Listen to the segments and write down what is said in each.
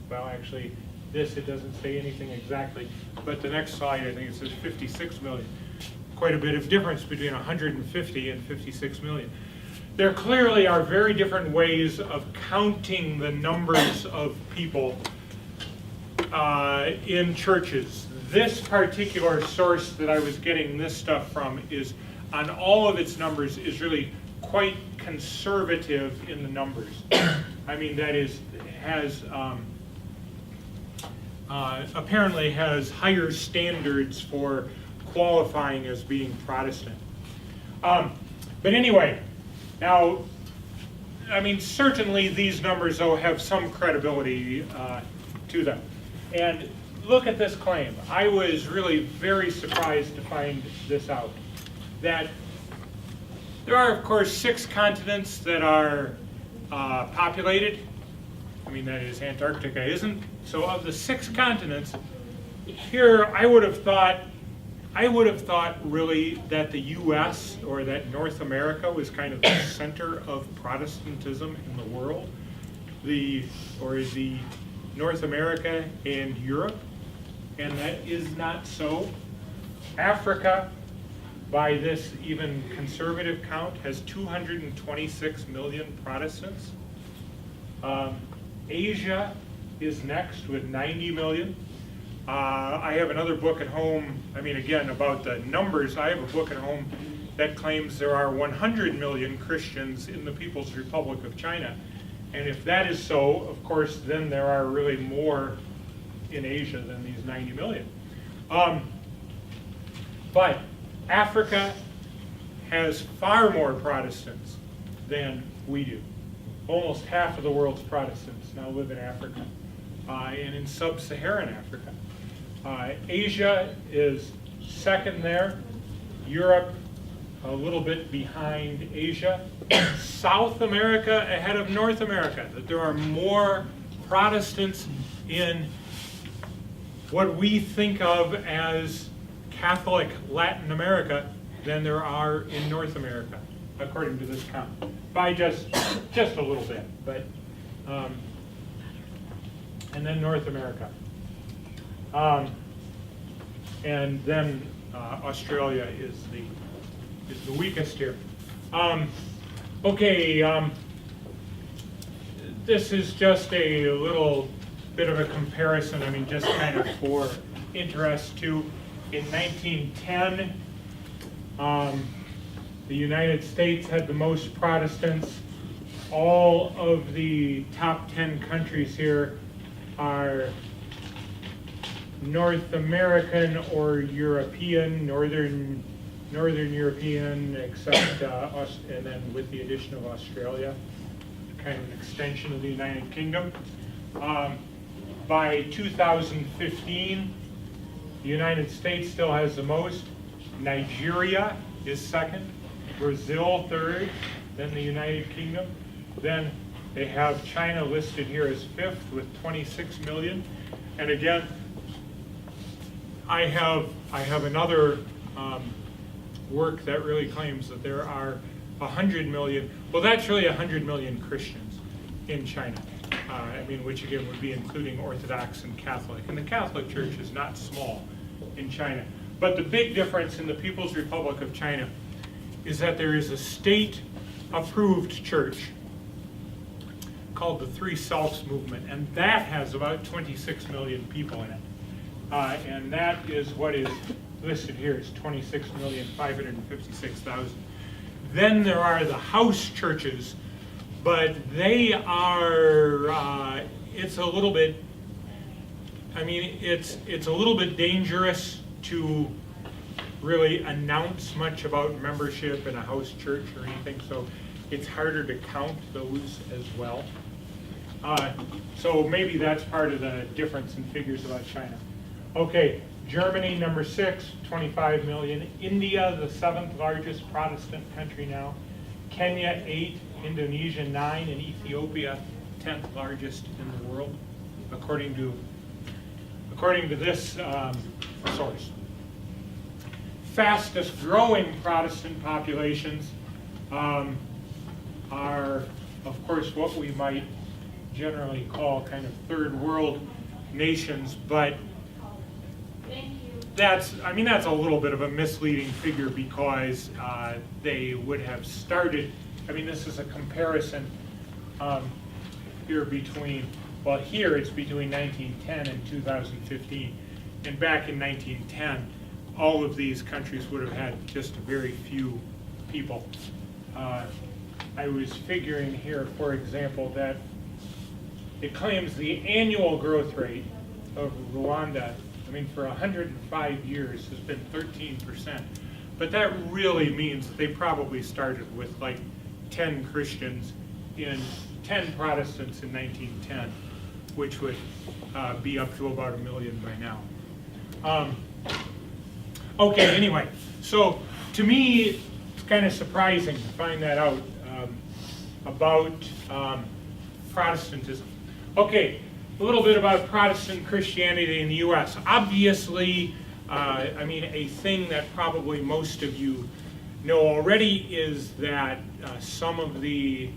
well, actually, it doesn't say anything exactly, but the next slide, I think it says 56 million. Quite a bit of difference between 150 and 56 million. There clearly are very different ways of counting the numbers of people in churches. This particular source that I was getting this stuff from is, on all of its numbers, is really quite conservative in the numbers. I mean, that is, has apparently has higher standards for qualifying as being Protestant. But anyway, now, I mean, certainly these numbers, though, have some credibility to them. And look at this claim. I was really very surprised to find this out. That there are, of course, 6 continents that are populated. I mean, that is, Antarctica isn't. So of the 6 continents, here I would have thought really that the U.S. or that North America was kind of the center of Protestantism in the world. The North America and Europe, and that is not so. Africa, by this even conservative count, has 226 million Protestants. Asia is next with 90 million. I have another book at home, I mean, again, about the numbers. I have a book at home that claims there are 100 million Christians in the People's Republic of China. And if that is so, of course, then there are really more in Asia than these 90 million. But Africa has far more Protestants than we do. Almost half of the world's Protestants now live in Africa and in sub-Saharan Africa. Asia is second there. Europe a little bit behind Asia. South America ahead of North America. That there are more Protestants in what we think of as Catholic Latin America than there are in North America, according to this count, by just a little bit. But and then North America, and then Australia is the weakest here. Okay, this is just a little bit of a comparison. I mean, just kind of for interest too. In 1910, the United States had the most Protestants. All of the top 10 countries here are North American or European, Northern European, except and then with the addition of Australia, kind of an extension of the United Kingdom. By 2015, the United States still has the most. Nigeria is second, Brazil third, then the United Kingdom. Then they have China listed here as 5th with 26 million. And again, I have another work that really claims that there are 100 million, well, that's really 100 million Christians in China. I mean, which again would be including Orthodox and Catholic. And the Catholic Church is not small in China. But the big difference in the People's Republic of China is that there is a state-approved church called the Three Selfs Movement, and that has about 26 million people in it. And that is what is listed here, is 26,556,000. Then there are the house churches, but they are, it's a little bit, I mean, it's a little bit dangerous to really announce much about membership in a house church or anything, so it's harder to count those as well. So maybe that's part of the difference in figures about China. Okay, Germany, number 6, 25 million. India, the 7th largest Protestant country now. Kenya, 8. Indonesia, 9. And Ethiopia, 10th largest in the world, according to this source. Fastest growing Protestant populations are, of course, what we might generally call kind of third world nations, but that's a little bit of a misleading figure because they would have started, this is a comparison here between, well, here it's between 1910 and 2015. And back in 1910, all of these countries would have had just very few people. I was figuring here, for example, that it claims the annual growth rate of Rwanda, for 105 years has been 13%. But that really means that they probably started with like 10 Protestants in 1910, which would be up to about 1 million by now. Okay, anyway, so to me, it's kind of surprising to find that out about Protestantism. Okay, a little bit about Protestant Christianity in the U.S. Obviously, a thing that probably most of you know already is that some of the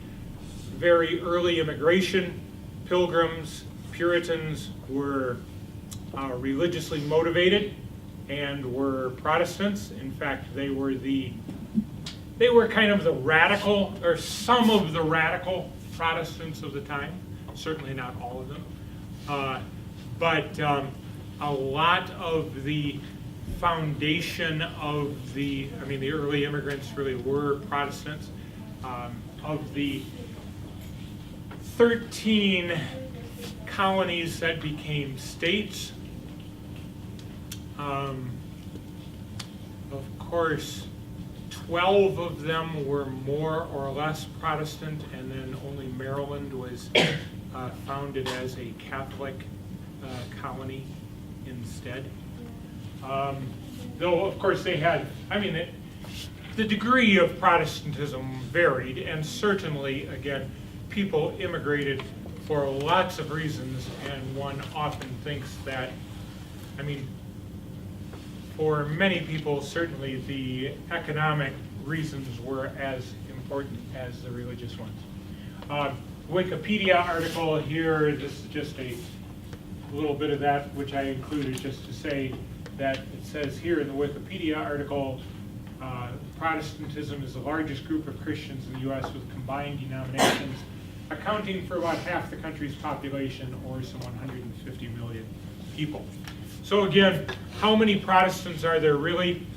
very early immigration pilgrims, Puritans, were religiously motivated and were Protestants. In fact, they were kind of the radical, or some of the radical Protestants of the time. Certainly not all of them. But a lot of the foundation of the early immigrants really were Protestants. Of the 13 colonies that became states, of course, 12 of them were more or less Protestant, and then only Maryland was founded as a Catholic colony instead. Though, of course, they had, the degree of Protestantism varied, and certainly, again, people immigrated for lots of reasons, and one often thinks that, for many people, certainly the economic reasons were as important as the religious ones. Wikipedia article here, this is just a little bit of that which I included just to say that it says here in the Wikipedia article, Protestantism is the largest group of Christians in the U.S. with combined denominations, accounting for about half the country's population, or some 150 million people. So again, how many Protestants are there really?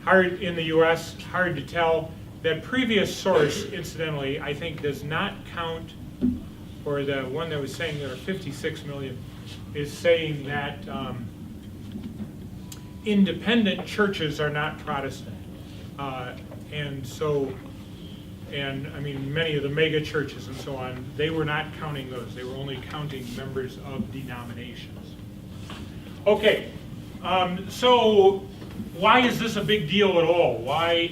Hard in the U.S., hard to tell. That previous source, incidentally, I think does not count, or the one that was saying there are 56 million, is saying that independent churches are not Protestant. Many of the mega churches and so on, they were not counting those. They were only counting members of denominations. Okay, so why is this a big deal at all? Why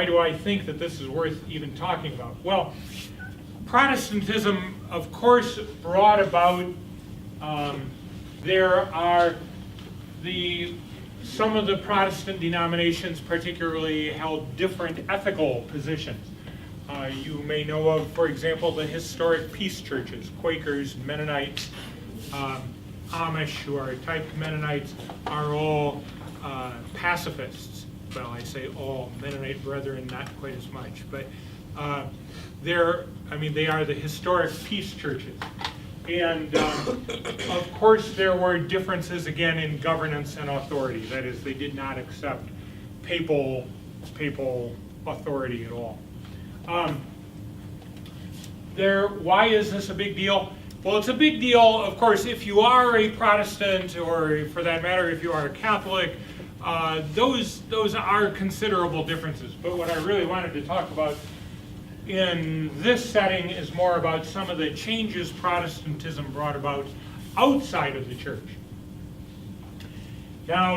do I think that this is worth even talking about? Well, Protestantism, of course, brought about, some of the Protestant denominations particularly held different ethical positions. You may know of, for example, the historic peace churches, Quakers, Mennonites, Amish, who are type Mennonites, are all pacifists. Well, I say all, Mennonite brethren, not quite as much, but they are the historic peace churches. And of course, there were differences again in governance and authority. That is, they did not accept papal authority at all. Why is this a big deal? Well, it's a big deal, of course, if you are a Protestant, or for that matter, if you are a Catholic. Those are considerable differences. But what I really wanted to talk about in this setting is more about some of the changes Protestantism brought about outside of the church. Now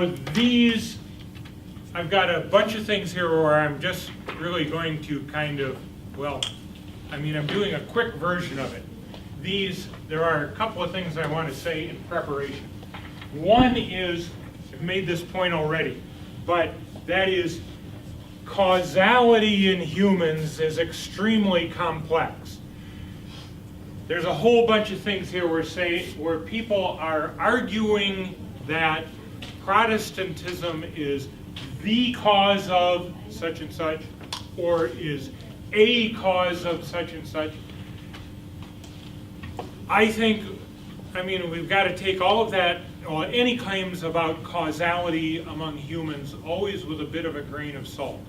I've got a bunch of things here where I'm just really going to I'm doing a quick version of it. There are a couple of things I want to say in preparation. One is, I've made this point already, but that is causality in humans is extremely complex. There's a whole bunch of things here where people are arguing that Protestantism is the cause of such and such, or is a cause of such and such. I think, we've got to take all of that, or any claims about causality among humans, always with a bit of a grain of salt.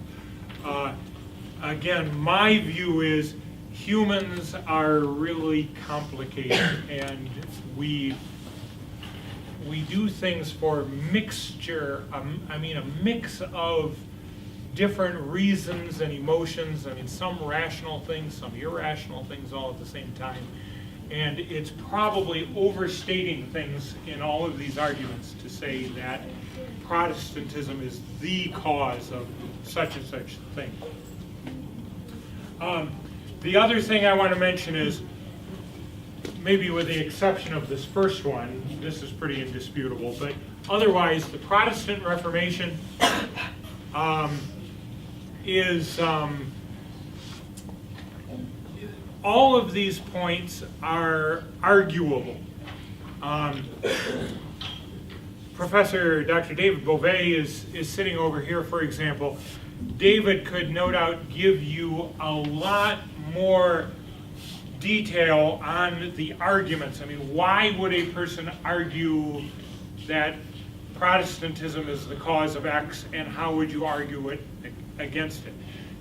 Again, my view is humans are really complicated, and we do things for mixture, a mix of different reasons and emotions. Some rational things, some irrational things all at the same time. And it's probably overstating things in all of these arguments to say that Protestantism is the cause of such and such thing. The other thing I want to mention is, maybe with the exception of this first one, this is pretty indisputable, but otherwise the Protestant Reformation is all of these points are arguable. Professor Dr. David Beauvais is sitting over here, for example. David could no doubt give you a lot more detail on the arguments. Why would a person argue that Protestantism is the cause of X, and how would you argue it against it?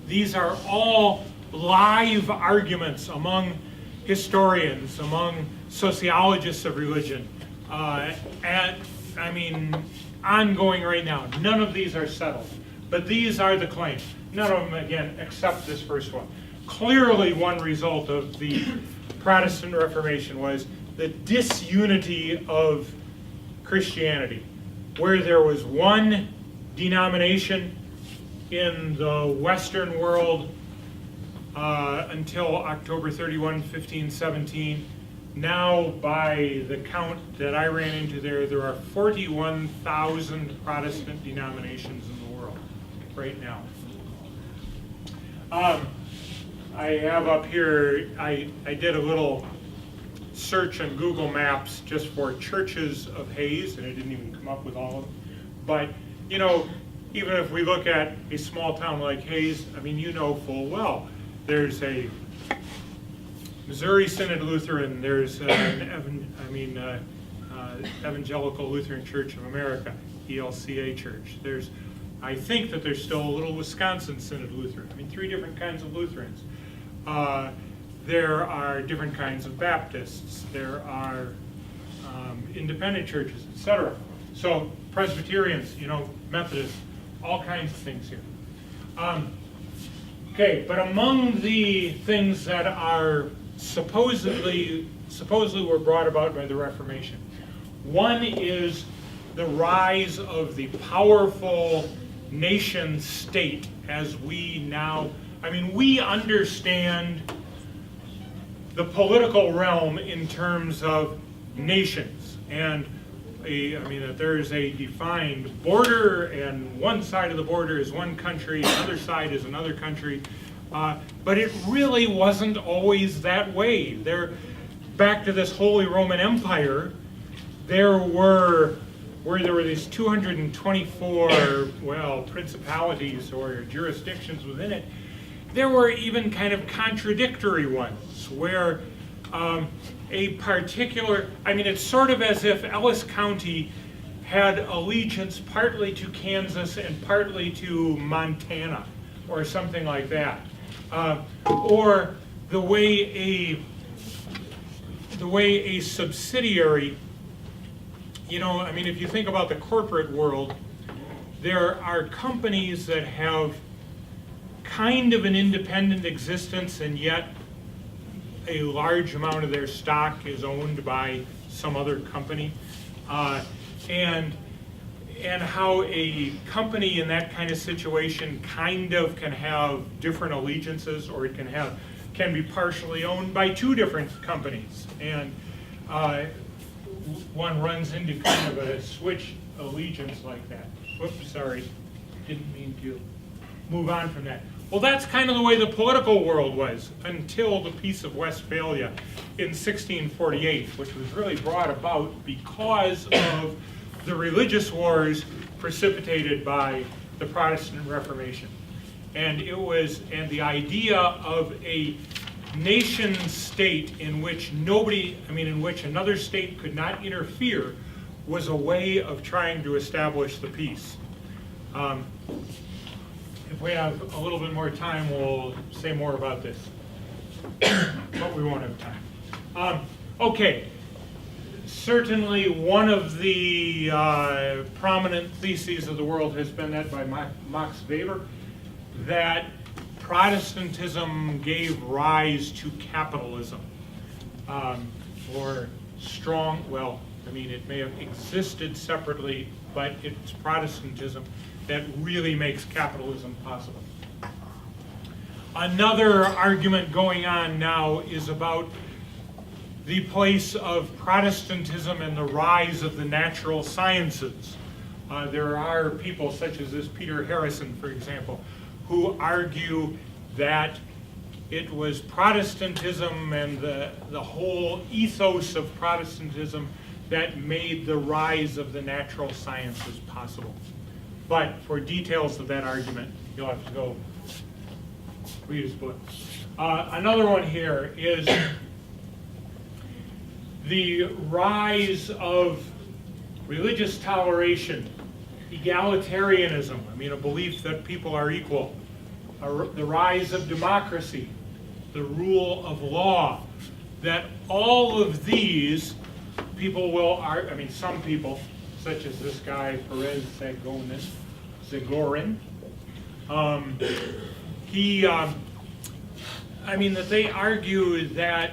These are all live arguments among historians, among sociologists of religion, ongoing right now. None of these are settled, but these are the claims. None of them, again, except this first one. Clearly, one result of the Protestant Reformation was the disunity of Christianity, where there was one denomination in the Western world until October 31, 1517. Now, by the count that I ran into there are 41,000 Protestant denominations in the world right now. I have up here, I did a little search on Google Maps just for churches of Hayes, and it didn't even come up with all of them. But, even if we look at a small town like Hayes, full well, there's a Missouri Synod Lutheran, there's an Evangelical Lutheran Church of America, ELCA Church. I think that there's still a little Wisconsin Synod Lutheran. 3 different kinds of Lutherans. There are different kinds of Baptists. There are independent churches, etc. So Presbyterians, Methodists, all kinds of things here. Okay, but among the things that are supposedly were brought about by the Reformation, one is the rise of the powerful nation state as we now, we understand the political realm in terms of nations, and that there is a defined border, and one side of the border is one country, the other side is another country, but it really wasn't always that way. Back to this Holy Roman Empire, where there were these 224, principalities or jurisdictions within it, there were even kind of contradictory ones, where a particular, it's sort of as if Ellis County had allegiance partly to Kansas and partly to Montana, or something like that. Or the way a subsidiary, if you think about the corporate world, there are companies that have kind of an independent existence, and yet a large amount of their stock is owned by some other company, and how a company in that kind of situation kind of can have different allegiances, or it can be partially owned by 2 different companies, and one runs into kind of a switch allegiance like that. Whoops, sorry, didn't mean to move on from that. Well, that's kind of the way the political world was until the Peace of Westphalia in 1648, which was really brought about because of the religious wars precipitated by the Protestant Reformation. And the idea of a nation state in which in which another state could not interfere was a way of trying to establish the peace. If we have a little bit more time, we'll say more about this, but we won't have time. Okay, certainly one of the prominent theses of the world has been that by Max Weber, that Protestantism gave rise to capitalism, it may have existed separately, but it's Protestantism that really makes capitalism possible. Another argument going on now is about the place of Protestantism and the rise of the natural sciences. There are people such as this Peter Harrison, for example, who argue that it was Protestantism and the whole ethos of Protestantism that made the rise of the natural sciences possible. But for details of that argument, you'll have to go read his book. Another one here is the rise of religious toleration, egalitarianism, a belief that people are equal, the rise of democracy, the rule of law, that all of these people will, some people, such as this guy, Perez Zagorin, that they argue that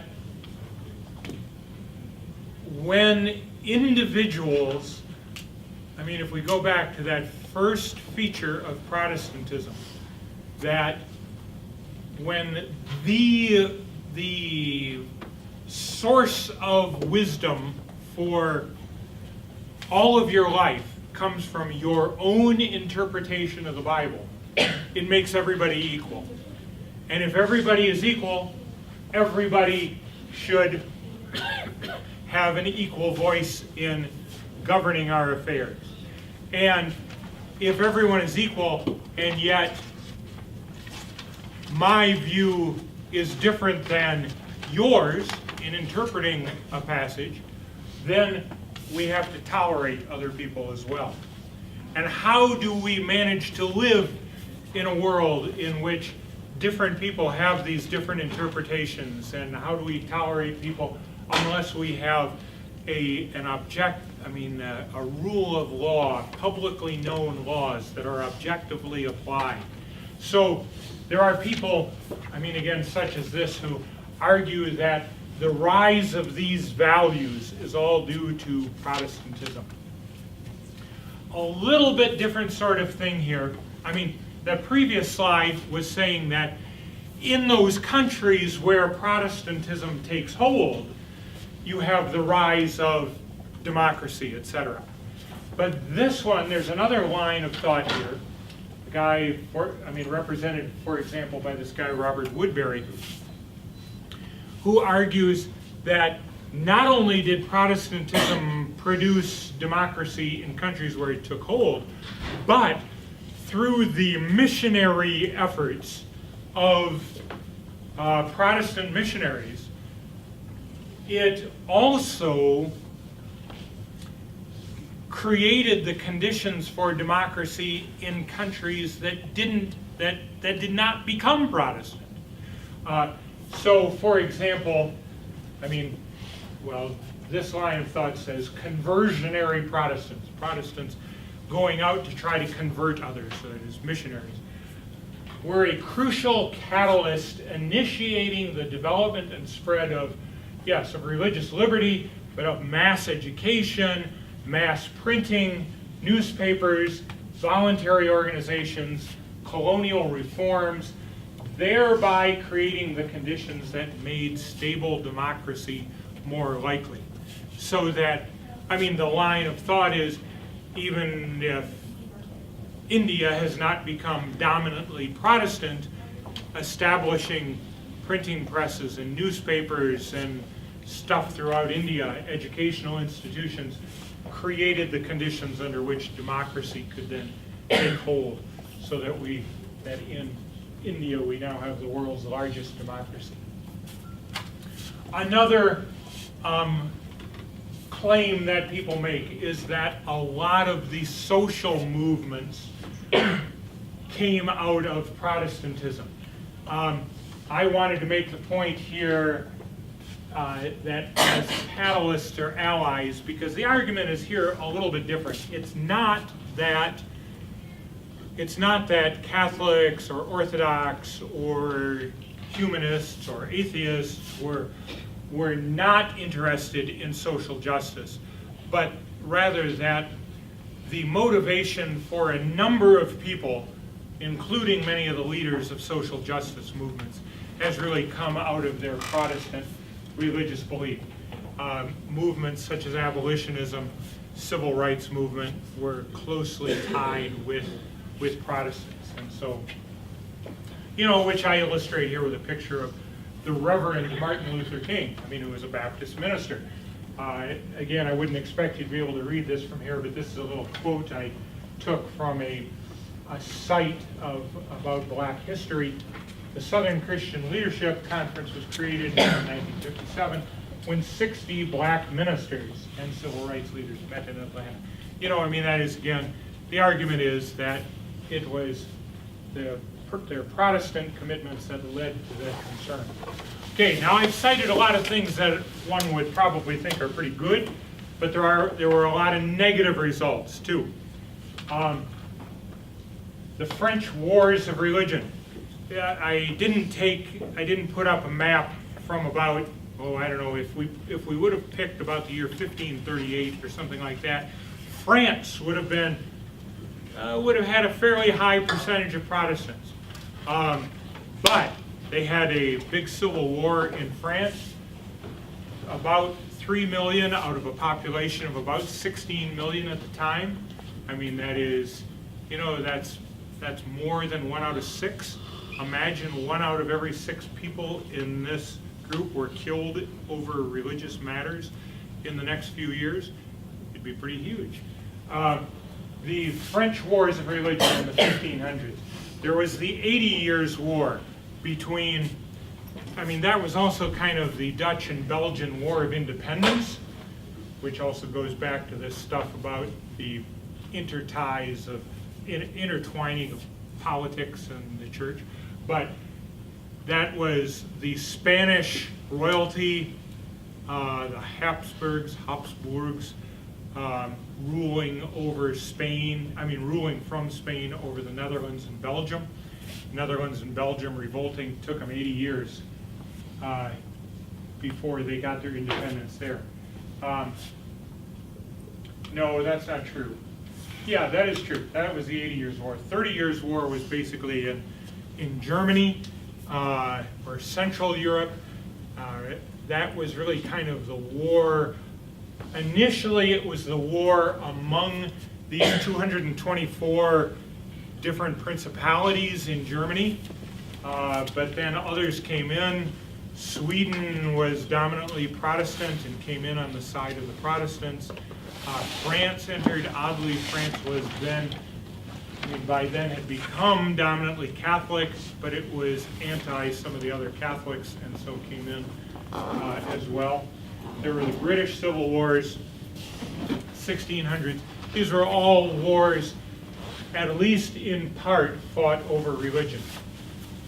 when individuals, if we go back to that first feature of Protestantism, that when the source of wisdom for all of your life comes from your own interpretation of the Bible, it makes everybody equal. And if everybody is equal, everybody should have an equal voice in governing our affairs. And if everyone is equal, and yet my view is different than yours in interpreting a passage, then we have to tolerate other people as well. And how do we manage to live in a world in which different people have these different interpretations? And how do we tolerate people unless we have a rule of law, publicly known laws that are objectively applied? So there are people, such as this, who argue that the rise of these values is all due to Protestantism. A little bit different sort of thing here. The previous slide was saying that in those countries where Protestantism takes hold, you have the rise of democracy, etc. But this one, there's another line of thought here. The guy, represented, for example, by this guy, Robert Woodbury, who argues that not only did Protestantism produce democracy in countries where it took hold, but through the missionary efforts of Protestant missionaries, it also created the conditions for democracy in countries that did not become Protestant. So, for example, this line of thought says conversionary Protestants, Protestants going out to try to convert others, so that is missionaries, were a crucial catalyst initiating the development and spread of religious liberty, but of mass education, mass printing, newspapers, voluntary organizations, colonial reforms, thereby creating the conditions that made stable democracy more likely. So that, the line of thought is, even if India has not become dominantly Protestant, establishing printing presses and newspapers and stuff throughout India, educational institutions, created the conditions under which democracy could then take hold, so that in India we now have the world's largest democracy. Another claim that people make is that a lot of the social movements came out of Protestantism. I wanted to make the point here that as catalysts or allies, because the argument is here a little bit different. It's not that Catholics or Orthodox or humanists or atheists were not interested in social justice, but rather that the motivation for a number of people, including many of the leaders of social justice movements, has really come out of their Protestant religious belief. Movements such as abolitionism, civil rights movement were closely tied with Protestants. And so, which I illustrate here with a picture of the Reverend Martin Luther King, who was a Baptist minister. Again, I wouldn't expect you to be able to read this from here, but this is a little quote I took from a site about black history. The Southern Christian Leadership Conference was created in 1957 when 60 black ministers and civil rights leaders met in Atlanta. That is, again, the argument is that it was their Protestant commitments that led to that concern. Okay, now I've cited a lot of things that one would probably think are pretty good, but there were a lot of negative results too. The French Wars of Religion. I didn't put up a map from about, I don't know, if we would have picked about the year 1538 or something like that, France would have had a fairly high percentage of Protestants. But they had a big civil war in France. About 3 million out of a population of about 16 million at the time. That is, that's more than 1 out of 6. Imagine 1 out of every 6 people in this group were killed over religious matters in the next few years. It'd be pretty huge. The French Wars of Religion in the 1500s. There was the 80 Years' War between, that was also kind of the Dutch and Belgian War of Independence, which also goes back to this stuff about the interties of intertwining of politics and the church. But that was the Spanish royalty, the Habsburgs, ruling over Spain, ruling from Spain over the Netherlands and Belgium. Netherlands and Belgium revolting, took them 80 years before they got their independence there. No, that's not true. Yeah, that is true. That was the 80 Years' War. 30 Years' War was basically in Germany or Central Europe. That was really kind of the war. Initially, it was the war among these 224 different principalities in Germany, but then others came in. Sweden was dominantly Protestant and came in on the side of the Protestants. France entered. Oddly, France was then, by then had become dominantly Catholic, but it was anti some of the other Catholics, and so came in as well. There were the British Civil Wars, 1600s. These were all wars, at least in part, fought over religion.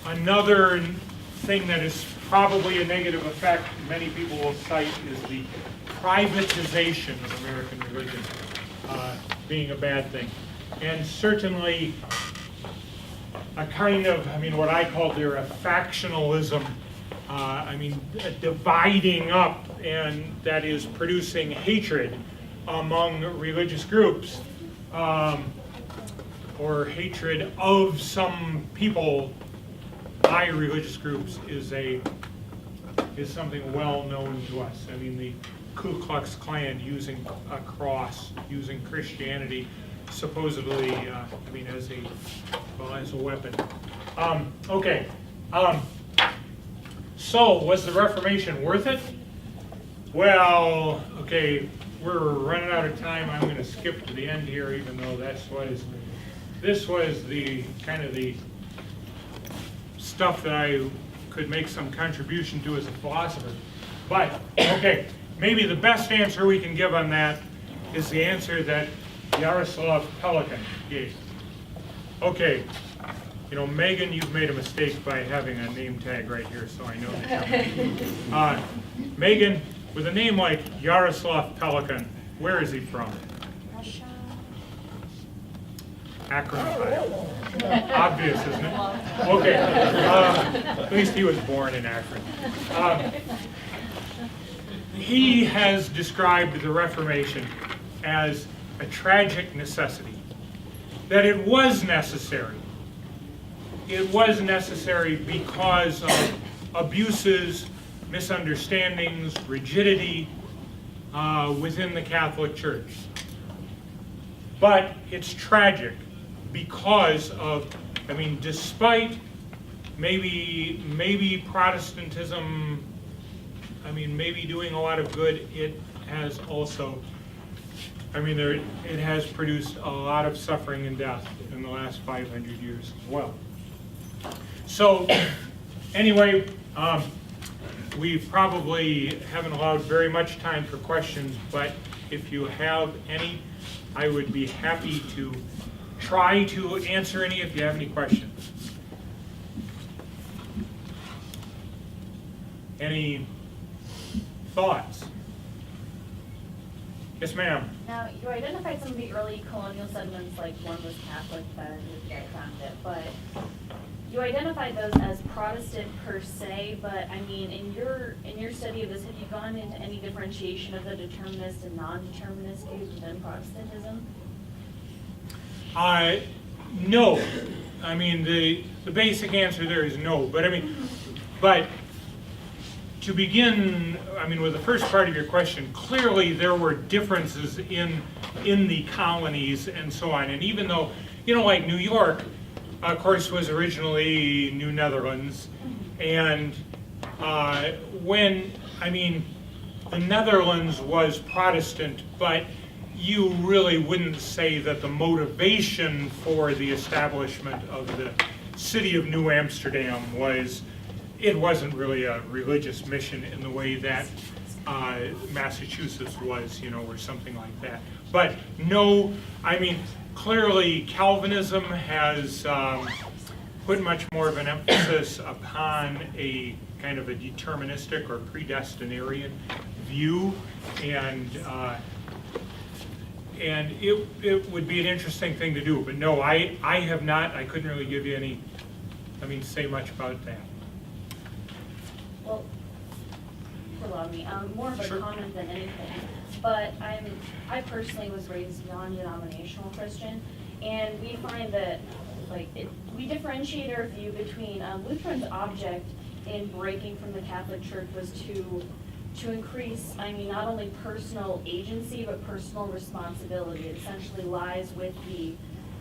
Another thing that is probably a negative effect many people will cite is the privatization of American religion being a bad thing. And certainly a kind of, what I call there a factionalism, a dividing up, and that is producing hatred among religious groups, or hatred of some people by religious groups is something well known to us. The Ku Klux Klan using a cross, using Christianity, supposedly, as a weapon. Okay. So, was the Reformation worth it? Well, okay, we're running out of time. I'm going to skip to the end here, even though this was the kind of the stuff that I could make some contribution to as a philosopher. But, okay, maybe the best answer we can give on that is the answer that Yaroslav Pelikan gave. Okay, Megan, you've made a mistake by having a name tag right here, so I know that. Megan, with a name like Yaroslav Pelikan, where is he from? Russia. Akron, Ohio. Obvious, isn't it? Okay. At least he was born in Akron. He has described the Reformation as a tragic necessity. That it was necessary. It was necessary because of abuses, misunderstandings, rigidity within the Catholic Church. But it's tragic because of, despite maybe Protestantism, maybe doing a lot of good, it has also, it has produced a lot of suffering and death in the last 500 years as well. So, anyway, we probably haven't allowed very much time for questions, but if you have any, I would be happy to try to answer any if you have any questions. Any thoughts? Yes, ma'am. Now, you identified some of the early colonial settlements, like one was Catholic, that found it, but you identified those as Protestant per se, but in your study of this, have you gone into any differentiation of the determinist and non-determinist views within Protestantism? No. The basic answer there is no. But to begin, with the first part of your question, clearly there were differences in the colonies and so on. And even though, like New York, of course, was originally New Netherlands, and the Netherlands was Protestant, but you really wouldn't say that the motivation for the establishment of the city of New Amsterdam wasn't really a religious mission in the way that Massachusetts was, or something like that. But no, clearly Calvinism has put much more of an emphasis upon a kind of a deterministic or predestinarian view, and it would be an interesting thing to do. But no, I have not. I couldn't really give you any. Say much about that. Well, allow me. More of a Sure. comment than anything. But I personally was raised non-denominational Christian, and we find that we differentiate our view between Lutherans' object in breaking from the Catholic Church was to increase, not only personal agency but personal responsibility. It essentially lies with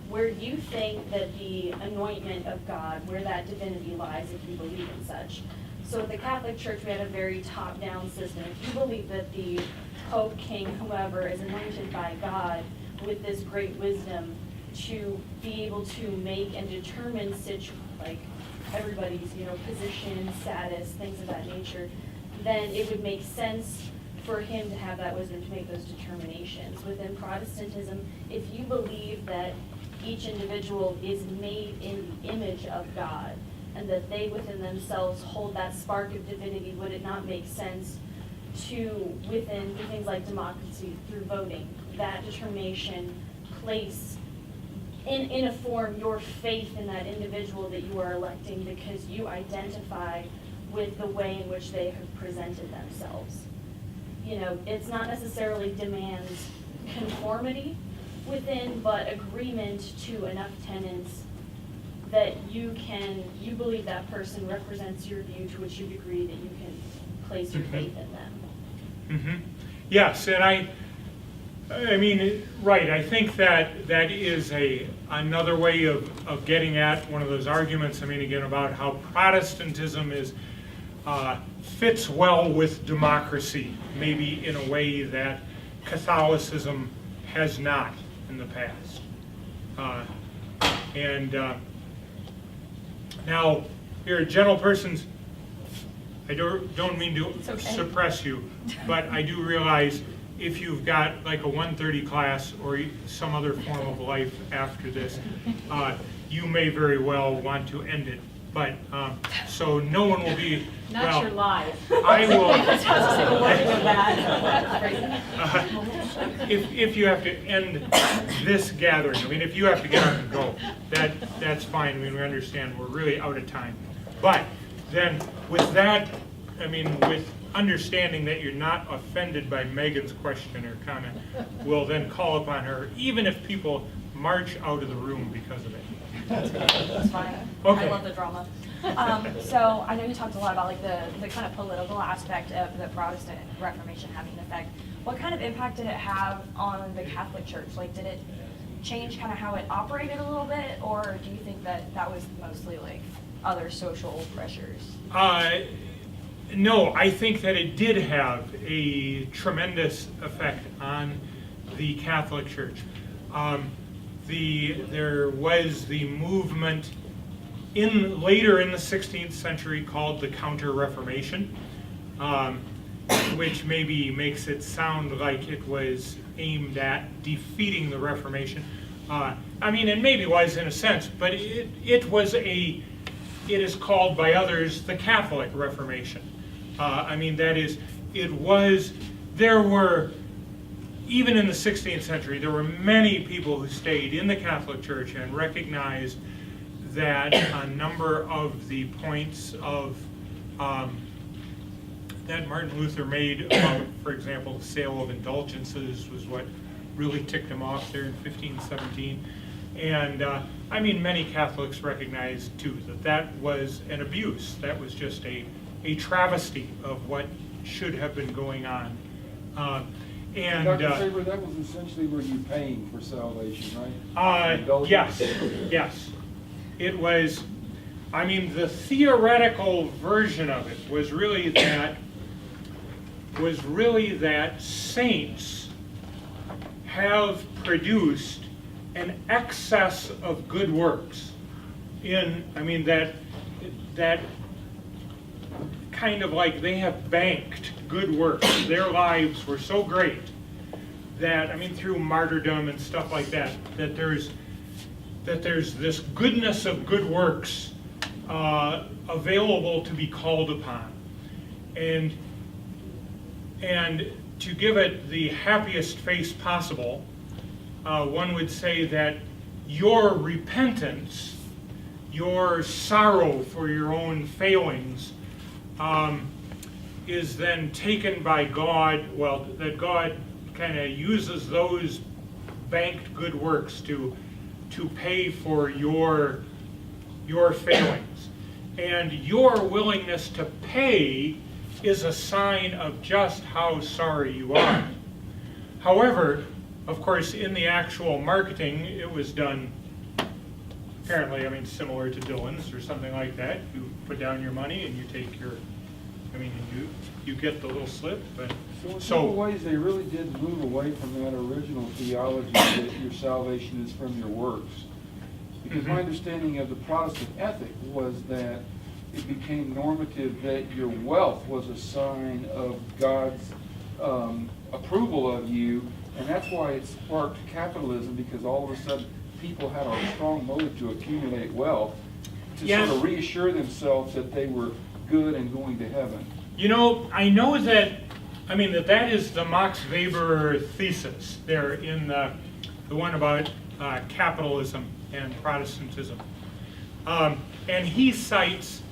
where you think that the anointment of God, where that divinity lies, if you believe in such. So with the Catholic Church, we had a very top-down system. If you believe that the Pope, King, whoever is anointed by God with this great wisdom to be able to make and determine everybody's, position, status, things of that nature, then it would make sense for him to have that wisdom to make those determinations. Within Protestantism, if you believe that each individual is made in the image of God, and that they within themselves hold that spark of divinity, would it not make sense to, within things like democracy, through voting, that determination place in a form your faith in that individual that you are electing because you identify with the way in which they have presented themselves? It's not necessarily demands conformity within, but agreement to enough tenets that you believe that person represents your view, to which you agree that you can place your faith in them. Mm-hmm. Yes, and I mean, right, I think that is another way of getting at one of those arguments, I mean, again, about how Protestantism fits well with democracy, maybe in a way that Catholicism has not in the past. Now, here, gentle persons, I don't mean to suppress you, but I do realize if you've got like a 1:30 class or some other form of life after this, you may very well want to end it. But, so no one will be, Not well, your life. I will, That. if you have to end this gathering, I mean, if you have to get up and go, that's fine, I mean, we understand, we're really out of time. But then, with that, I mean, with understanding that you're not offended by Megan's question or comment, we'll then call upon her, even if people march out of the room because of it. That's fine. Okay. I love the drama. So I know you talked a lot about like the kind of political aspect of the Protestant Reformation having an effect. What kind of impact did it have on the Catholic Church? Like, did it change kind of how it operated a little bit, or do you think that that was mostly like other social pressures? No, I think that it did have a tremendous effect on the Catholic Church. There was the movement later in the 16th century called the Counter-Reformation, which maybe makes it sound like it was aimed at defeating the Reformation. I mean, it maybe was in a sense, but it is called by others the Catholic Reformation. I mean, that is, there were, even in the 16th century, there were many people who stayed in the Catholic Church and recognized that a number of the points of that Martin Luther made about, for example, the sale of indulgences was what really ticked him off there in 1517. And I mean, many Catholics recognized too that was an abuse. That was just a travesty of what should have been going on. And Dr. Saber, that was essentially where you're paying for salvation, right? Yes. It was, I mean, the theoretical version of it was really that saints have produced an excess of good works. That kind of like they have banked good works. Their lives were so great that, I mean, through martyrdom and stuff like that, that there's this goodness of good works available to be called upon. And to give it the happiest face possible, one would say that your repentance, your sorrow for your own failings, is then taken by God, well, that God kind of uses those banked good works to pay for your failings. And your willingness to pay is a sign of just how sorry you are. However, of course, in the actual marketing, it was done apparently, I mean, similar to Dylan's or something like that. You put down your money and you take your, I mean, you get the little slip. But So in some ways, they really did move away from that original theology that your salvation is from your works. Because my understanding of the Protestant ethic was that it became normative that your wealth was a sign of God's approval of you, and that's why it sparked capitalism, because all of a sudden people had a strong motive to accumulate wealth to sort of reassure themselves that they were good and going to heaven. You know, I know that, I mean, that is the Max Weber thesis there in the one about capitalism and Protestantism. And he cites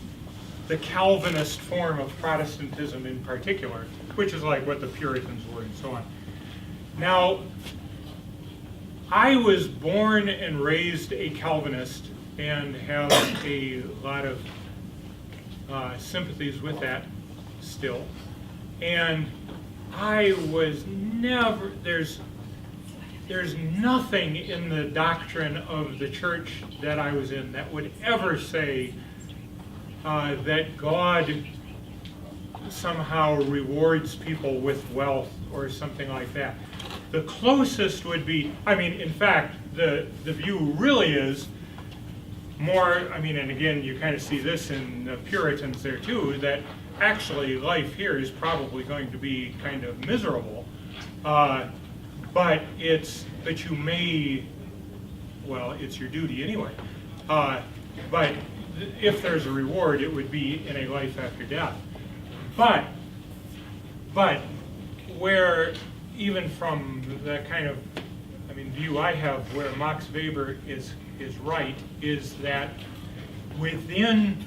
the Calvinist form of Protestantism in particular, which is like what the Puritans were and so on. Now, I was born and raised a Calvinist and have a lot of sympathies with that still. And I was never, there's nothing in the doctrine of the church that I was in that would ever say that God somehow rewards people with wealth or something like that. The closest would be, I mean, in fact, the view really is more, I mean, and again, you kind of see this in the Puritans there too, that actually life here is probably going to be kind of miserable. But you may, well, it's your duty anyway. But if there's a reward, it would be in a life after death. But where, even from the kind of, I mean, view I have, where Max Weber is right, is that within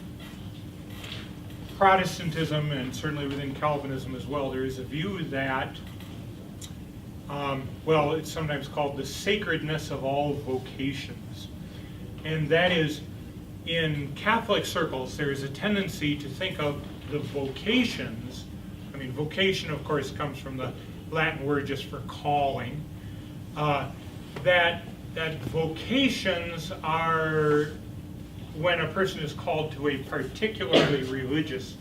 Protestantism, and certainly within Calvinism as well, there is a view that, well, it's sometimes called the sacredness of all vocations. And that is, in Catholic circles, there is a tendency to think of the vocations. I mean, vocation, of course, comes from the Latin word just for calling. That vocations are when a person is called to a particularly religious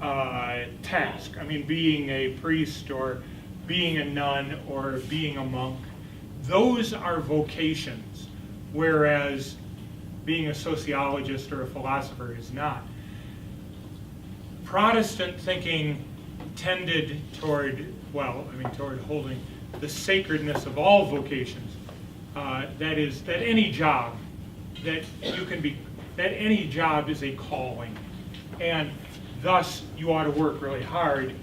task. I mean, being a priest or being a nun or being a monk. Those are vocations, whereas being a sociologist or a philosopher is not. Protestant thinking tended toward, well, I mean, toward holding the sacredness of all vocations. That is, that any job that you can be, that any job is a calling, and thus you ought to work really hard.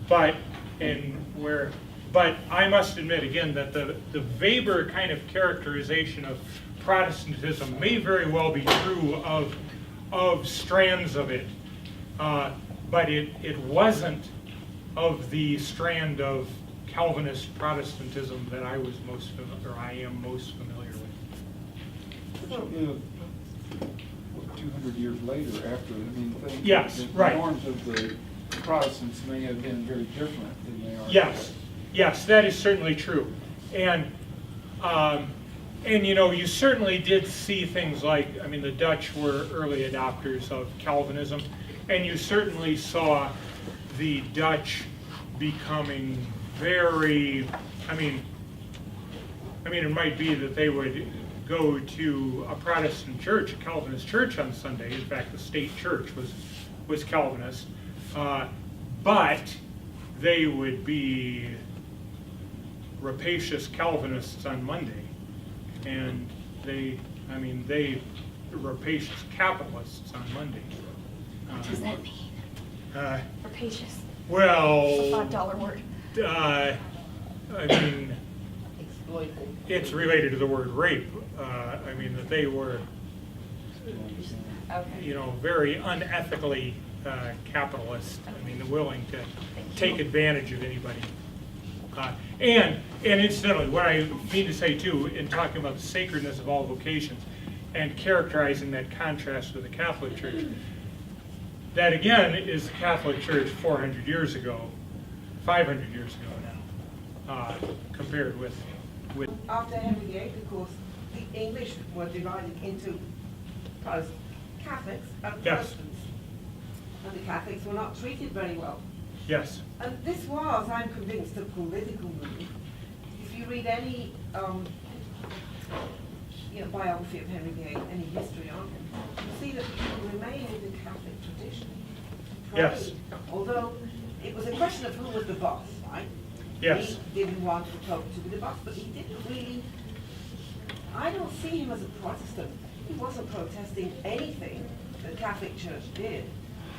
But I must admit again that the Weber kind of characterization of Protestantism may very well be true of strands of it, but it wasn't of the strand of Calvinist Protestantism that I was most familiar, or I am most familiar with. So, you know, 200 years later, after, I mean, Yes, the right. norms of the Protestants may have been very different than they are Yes, yes, that is certainly true, and you know, you certainly did see things like, I mean, the Dutch were early adopters of Calvinism, and you certainly saw the Dutch becoming very, I mean, it might be that they would go to a Protestant church, a Calvinist church on Sunday. In fact, the state church was Calvinist, but they would be rapacious Calvinists on Monday, and they rapacious capitalists on Monday. What does that mean? Rapacious. Well, $5 word. I mean, Exploited. it's related to the word rape. I mean, that they were, Okay. you know, very unethically capitalist. I mean, willing to take advantage of anybody. And incidentally, what I mean to say too, in talking about the sacredness of all vocations and characterizing that contrast with the Catholic Church, that again is the Catholic Church 400 years ago, 500 years ago now, compared with. After Henry VIII, of course, the English were divided into Catholics and Yes. Protestants. And the Catholics were not treated very well. Yes. And this was, I'm convinced, a political move. If you read any biography of Henry VIII, any history on him, you see that people remain in the Catholic tradition. Yes. Although it was a question of who was the boss, right? Yes. He didn't want the Pope to be the boss, but he didn't really, I don't see him as a Protestant. He wasn't protesting anything the Catholic Church did.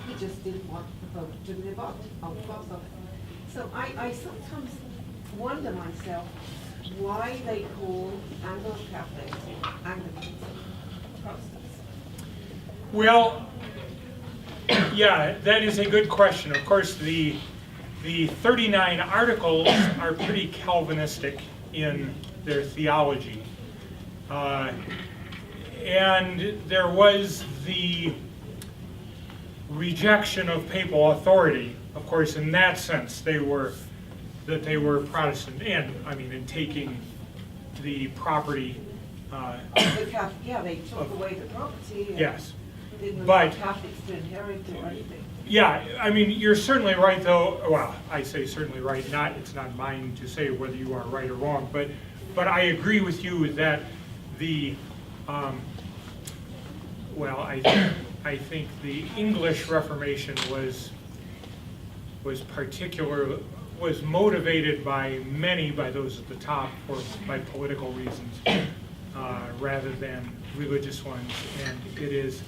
He just didn't want the Pope to be the boss of it. So I sometimes wonder myself why they call Anglo-Catholics Anglicans Protestants. Well, yeah, that is a good question. Of course, the 39 articles are pretty Calvinistic in their theology. And there was the rejection of papal authority. Of course, in that sense, they were Protestant, and I mean, in taking the property. The Catholic, yeah, they took away the property. And Yes. didn't But- allow Catholics to inherit or anything. Yeah, I mean, you're certainly right, though. Well, I say certainly right. It's not mine to say whether you are right or wrong. But I agree with you that the well, I think the English Reformation was motivated by those at the top by political reasons rather than religious ones, and it is.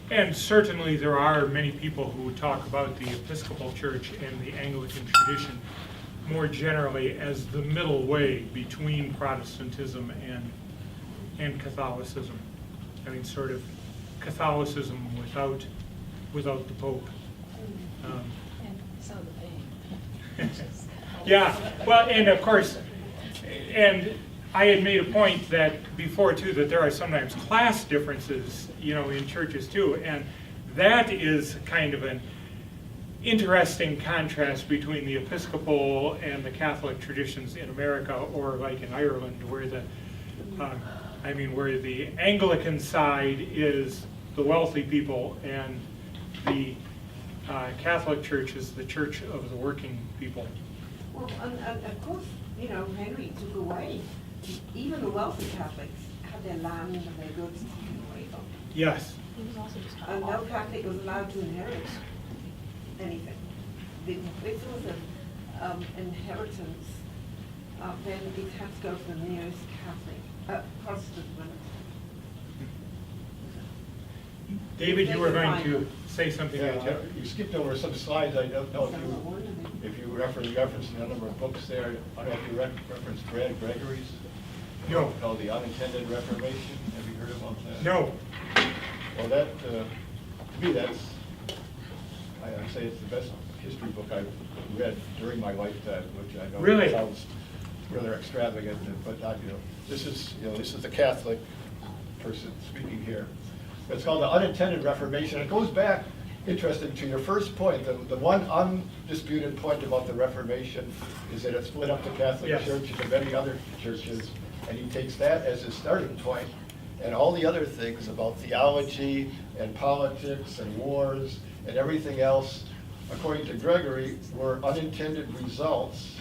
And certainly there are many people who talk about the Episcopal Church and the Anglican tradition more generally as the middle way between Protestantism and Catholicism. I mean, sort of Catholicism without the Pope. And some of the pain. Yeah, well, and of course, and I had made a point that before too, that there are sometimes class differences, in churches too, and that is kind of an interesting contrast between the Episcopal and the Catholic traditions in America, or like in Ireland, where where the Anglican side is the wealthy people, and the Catholic Church is the church of the working people. Well, and of course, Henry took away, even the wealthy Catholics had their land and their goods taken away from them. Yes. He was also just And no Catholic was allowed to inherit anything. If there was an inheritance, then it had to go to the nearest Catholic, Protestant relative. David, you were going to say something. Yeah, you skipped over some slides. I don't know if you referenced a number of books there. I don't know if you referenced Brad Gregory's No. called The Unintended Reformation. Have you heard about that? No. Well, that, to me, that's, I say it's the best history book I've read during my lifetime, which I know Really? sounds rather extravagant, but this is a Catholic person speaking here. It's called The Unintended Reformation. It goes back, interesting, to your first point. The one undisputed point about the Reformation is that it split up the Catholic Yes. Church into many other churches, and he takes that as his starting point, and all the other things about theology and politics and wars and everything else, according to Gregory, were unintended results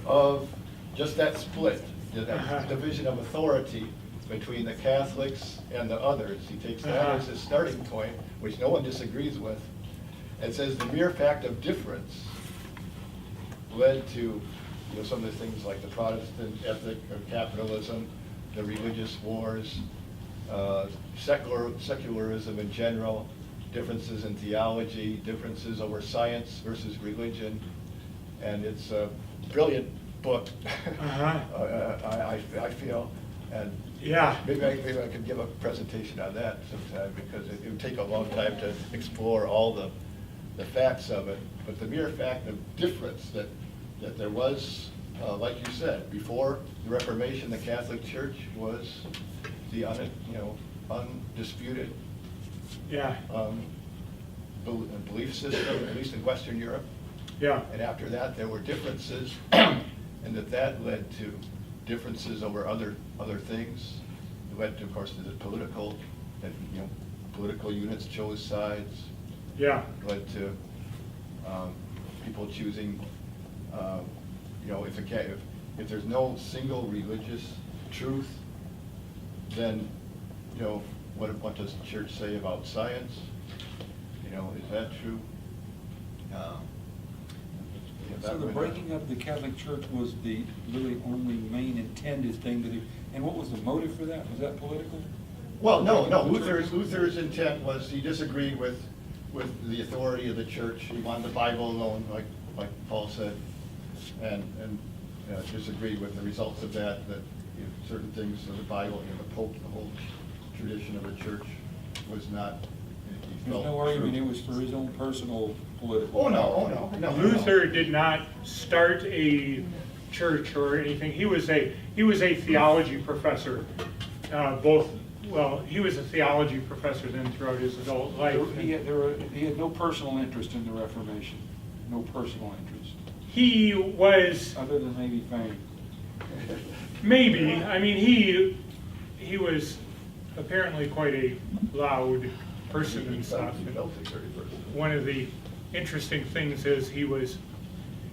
of just that split, that division of authority between the Catholics and the others. He takes that as his starting point, which no one disagrees with, and says the mere fact of difference led to some of the things like the Protestant ethic of capitalism, the religious wars, secularism in general, differences in theology, differences over science versus religion, and it's a brilliant book. I feel, and Yeah. maybe I could give a presentation on that sometime, because it would take a long time to explore all the facts of it. But the mere fact of difference that there was, like you said, before the Reformation, the Catholic Church was the undisputed Yeah. belief system, at least in Western Europe. Yeah. And after that, there were differences, and that led to differences over other things. It led to, of course, to the political units chose sides. Yeah. It led to people choosing, if there's no single religious truth, then, what does the church say about science? Is that true? So the breaking of the Catholic Church was the really only main intended thing and what was the motive for that? Was that political? Well, no. Luther's intent was he disagreed with the authority of the church. He wanted the Bible alone, like Paul said, and disagreed with the results of that certain things of the Bible, the Pope, the whole tradition of the church was not. There's no argument it was for his own personal political. Oh no. Luther did not start a church or anything. He was a theology professor. He was a theology professor then throughout his adult life. He had no personal interest in the Reformation. No personal interest. He was. Other than maybe fame. Maybe. I mean, he was apparently quite a loud person and stuff. He felt it very first. One of the interesting things is he was,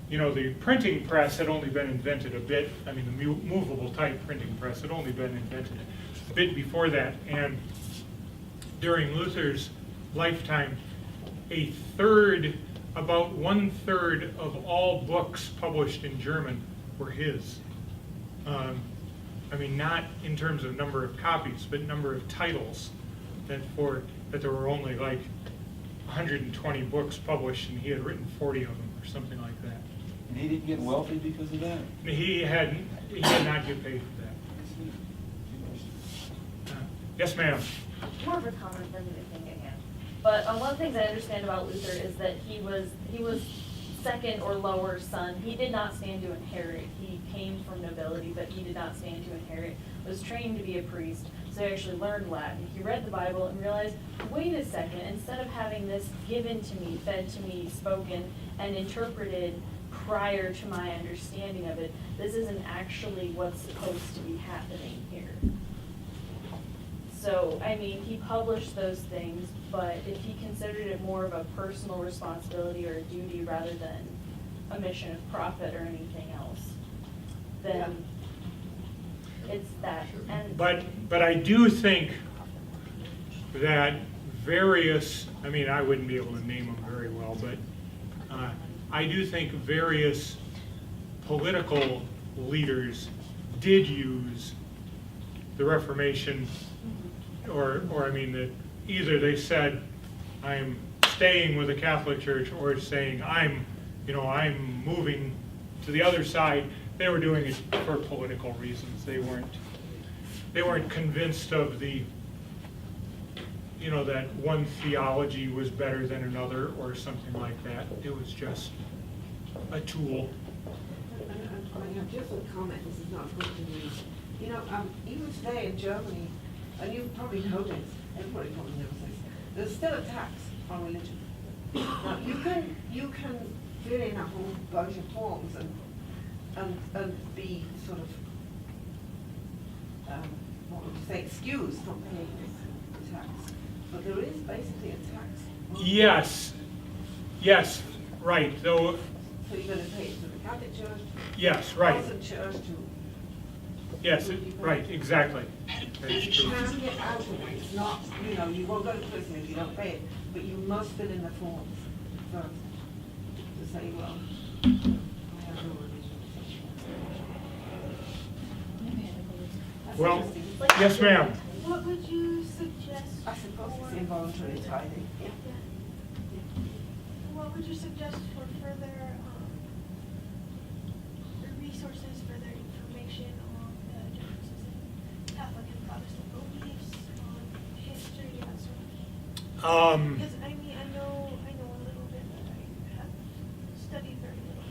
you know, the printing press had only been invented a bit. I mean, the movable type printing press had only been invented a bit before that. And during Luther's lifetime, about 1/3 of all books published in German were his. I mean, not in terms of number of copies, but number of titles. That there were only like 120 books published, and he had written 40 of them, or something like that. And he didn't get wealthy because of that? He did not get paid for that. Yes, ma'am. More of a comment than anything again. But one of the things I understand about Luther is that he was second or lower son. He did not stand to inherit. He came from nobility, but he did not stand to inherit. Was trained to be a priest, so he actually learned Latin. He read the Bible and realized, wait a second, instead of having this given to me, fed to me, spoken, and interpreted prior to my understanding of it, this isn't actually what's supposed to be happening here. So, I mean, he published those things, but if he considered it more of a personal responsibility or a duty rather than a mission of profit or anything else, then it's that. And But I do think that various, I mean, I wouldn't be able to name them very well, but I do think various political leaders did use the Reformation, or I mean, that either they said, I'm staying with the Catholic Church, or saying, I'm moving to the other side. They were doing it for political reasons. They weren't convinced of that one theology was better than another or something like that. It was just a tool. I have just a comment, this is not good to me. You know, even today in Germany, and you probably know this, everybody probably knows this, there's still a tax on religion. Now, you can fill in a whole bunch of forms and be sort of, what would you say, excused from paying this tax. But there is basically a tax. Yes, right, though, So you're gonna pay it to the Catholic Church, yes, right, Protestant Church, to yes, right, exactly. That's you true. can get out of it. It's not, you won't go to prison if you don't pay it, but you must fill in the forms first to say, well, I have no religion. That's Well, interesting. yes, ma'am. What would you suggest? I suppose it's involuntary tithing. Yeah. What would you suggest for further resources, further information on the differences in Catholic and Protestant beliefs, on history, that sort of thing? Because I mean, I know a little bit, but I have studied very little,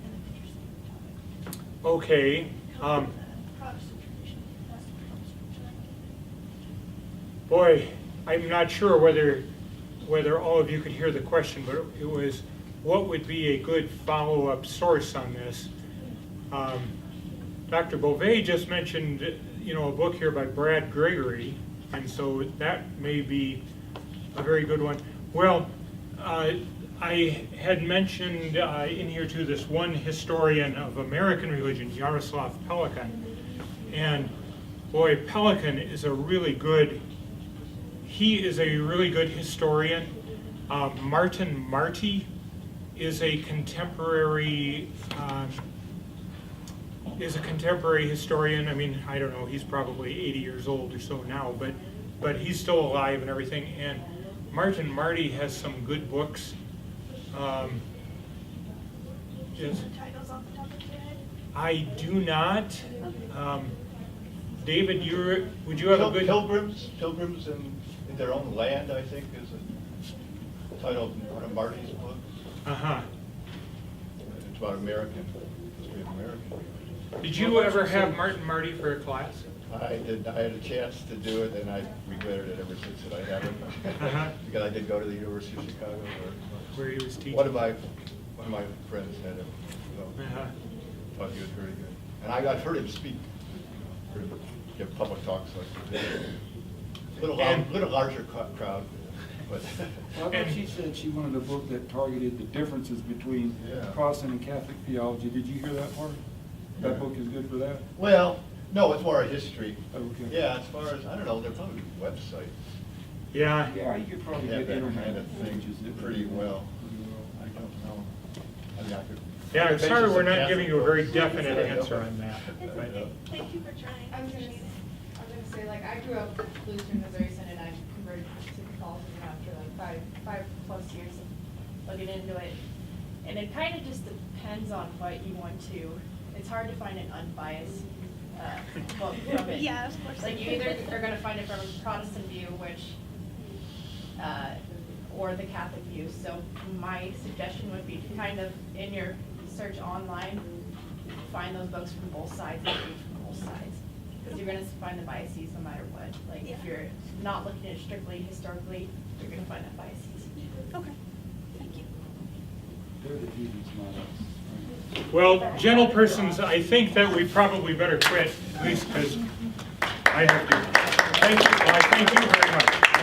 and I'm interested in the topic. Okay. Come from the Protestant tradition, that's the Protestant tradition. Boy, I'm not sure whether all of you could hear the question, but it was, what would be a good follow-up source on this? Dr. Beauvais just mentioned, a book here by Brad Gregory, and so that may be a very good one. Well, I had mentioned in here too this one historian of American religion, Jaroslav Pelikan, and boy, Pelikan is a really good historian. Martin Marty is a contemporary historian. I mean, I don't know, he's probably 80 years old or so now, but he's still alive and everything. And Martin Marty has some good books. Yes. The titles off the top of your head? I do not. David, would you have a good... Pilgrims in their own land, I think, is the title of one of Marty's books. Uh-huh. It's about history of American. Did you ever have Martin Marty for a class? I did. I had a chance to do it, and I regretted it ever since that I haven't. Uh-huh. Because I did go to the University of Chicago, Where he was teaching? one of my friends had it. So Uh-huh. thought he was very good. And I've heard him speak, give public talks like this. Little larger crowd, but. Well, I thought she said she wanted a book that targeted the differences between Yeah. Protestant and Catholic theology. Did you hear that part? That Yeah. book is good for that? Well, no, it's more a history. Okay. Yeah, as far as, I don't know, they're probably website. Yeah, Yeah, you could probably Have get that internet kind of thing pages that pretty would- well. I don't know. I mean, I could. yeah, I'm sorry we're not Catholic giving you a very books. definite answer on that. It's but- okay. Thank you for trying. I was gonna say, like, I grew up Lutheran, Missouri Synod, I converted to Catholicism after like five plus years of looking into it. And it kind of just depends on what you want to, it's hard to find an unbiased, book from it. Yeah, of course. Like, you either are gonna find it from a Protestant view, which, or the Catholic view. So my suggestion would be to kind of, in your search online, find those books from both sides and read from both sides. Because you're gonna find the biases no matter what. Like, if Yeah. you're not looking at it strictly historically, you're gonna find that biases. Okay, thank you. They're the heathens, not us. Right? Well, gentle persons, I think that we probably better quit, at least because I have to. Thank you, well, I thank you very much.